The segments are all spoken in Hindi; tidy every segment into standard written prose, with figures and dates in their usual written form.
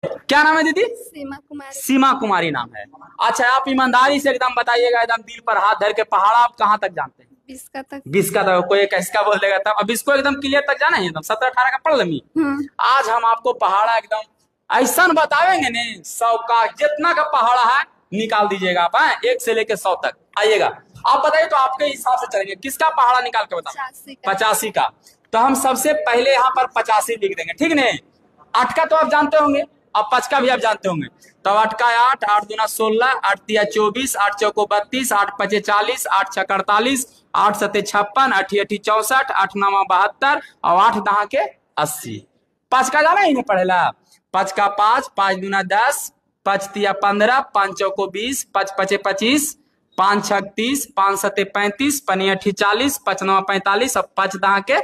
क्या नाम है दीदी? सीमा कुमारी। सीमा कुमारी नाम है। अच्छा, आप ईमानदारी से एकदम बताइएगा, एकदम दिल पर हाथ धर के, पहाड़ आप कहाँ तक जानते हैं? बिस्का तक। 20 का तो कोई एक इसका बोलेगा, तब अब इसको एकदम क्लियर तक जाना है, एकदम 17-18 का पढ़ लमी। आज हम आपको पहाड़ा एकदम ऐसा बतावेंगे नहीं, 100 का जितना का पहाड़ा है निकाल दीजिएगा आप, हैं? 1 से लेके 100 तक आइएगा। आप बताइए तो आपके हिसाब से चलेंगे, किसका पहाड़ा निकाल के बताओ? 85 का। तो हम सबसे पहले यहाँ पर 85 लिख देंगे, ठीक नहीं? 8 का तो आप जानते होंगे, अब 5 का भी आप जानते होंगे। तो 8 का 8, 8 दूना 16, 8 तिया 24, 8 चौको 32, 8 पचे 40, 8 छक 48, 8 सते 56, 8 अठी 64, 8 नवा 72 और 8 दहा के 80। 5 का जाना ही नहीं पढ़ेला। 5 का 5, 5 दूना 10, 5 तिया 15, 5 चौको 20, 5 पचे 25, 5 छक 30, 5 सते 35, 5 अठी 40, 5 नवा 45 और 5 दहा के।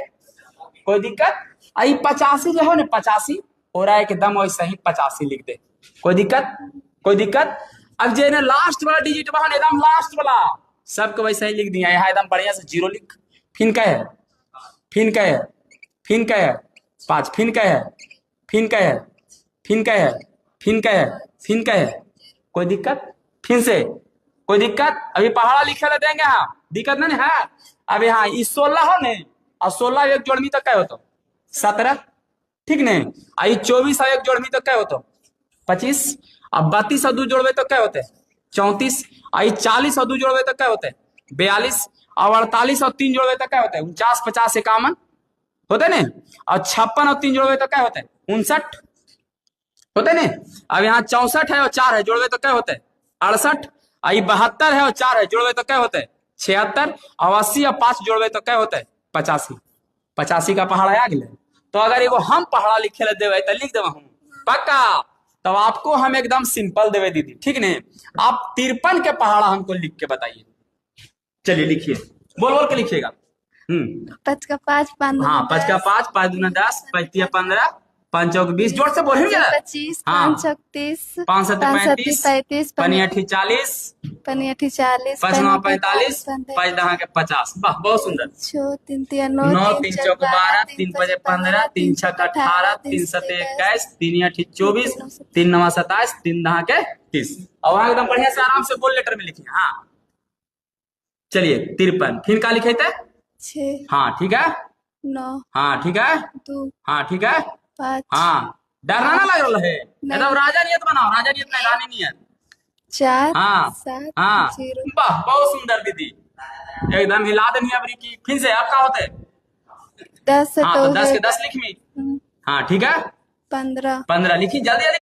कोई दिक्कत? आई 85 जो है ना, 85 हो रहा है एकदम वैसे ही 85 लिख दे। कोई दिक्कत? कोई दिक्कत? अब जो है ना लास्ट वाला डिजिट वहां एकदम लास्ट वाला सबको वैसे ही लिख दिया, यहाँ एकदम बढ़िया से 0 लिख। फिन का है, फिन का है, फिन का है 5, फिन का है, फिन का है, फिन का है, फिन का है, फिन का है। कोई दिक्कत? फिर से कोई दिक्कत? अभी पहाड़ा लिखे देंगे, हाँ दिक्कत नहीं है। अब यहाँ इस 16 हो नहीं, और 16 एक जोड़मी तक क्या होता? 17, ठीक नहीं? आई 24 एक जोड़मी तो क्या होता? 25। अब 32 और 2 जोड़वे तो क्या होते? 34। आई 40 और 2 जोड़वे तो क्या होते? 42। और 48 और 3 जोड़वे तो क्या होते? 49, 50, 51 होते नहीं? और 56 और 3 जोड़वे तो क्या होते? 59 होते नहीं? अब यहाँ 64 है और 4 है, जोड़वे तो क्या होते? 68। आई 72 है और 4 है, जोड़वे तो क्या होते? 76। और 80 और 5 जोड़वे तो क्या होते? 85। 85 का पहाड़ा आ गया। तो अगर एगो हम पहाड़ा लिखे ला देवे तो लिख देवा हम पक्का। तब आपको हम एकदम सिंपल देवे दीदी, ठीक नहीं? आप 53 के पहाड़ा हमको लिख के बताइए। चलिए लिखिए, बोल बोल के लिखिएगा। 5 का 5, 5 हाँ, 5 का 5, 5 दूना 10, 5 तिया 15, 5 चौक 20, जोर से बोलेंगे ना। 25, हाँ, 5 छक 30, 5 सत्ते 35, 35, 5 अठी 40, 5 40, 5 नौ 45, 5 दहा के 50। वाह बहुत सुंदर। 3 तिया 9, 9 3 चौक 12, 3 पचे 15, 3 छक 18, 3 सते 21, 3 अठी 24, 3 नवा 27, 3 दहा के 30। और वहां एकदम बढ़िया से आराम से बोल लेटर में लिखिए। हाँ चलिए 53 फिर का लिखे थे? 6, हाँ ठीक है, 9, हाँ ठीक है, 2, हाँ ठीक है, 5, हाँ डरना ना लग रहा है, एकदम राजा नियत बनाओ, राजा नियत नहीं रानी नियत। 4, हाँ 7, हाँ 0, वाह बहुत सुंदर दीदी, एकदम हिला देनी अबरी की। फिर से आपका होते? 10 से हाँ तो तो 10 के 10 लिखी। हाँ ठीक है, 15, 15 लिखी, जल्दी जल्दी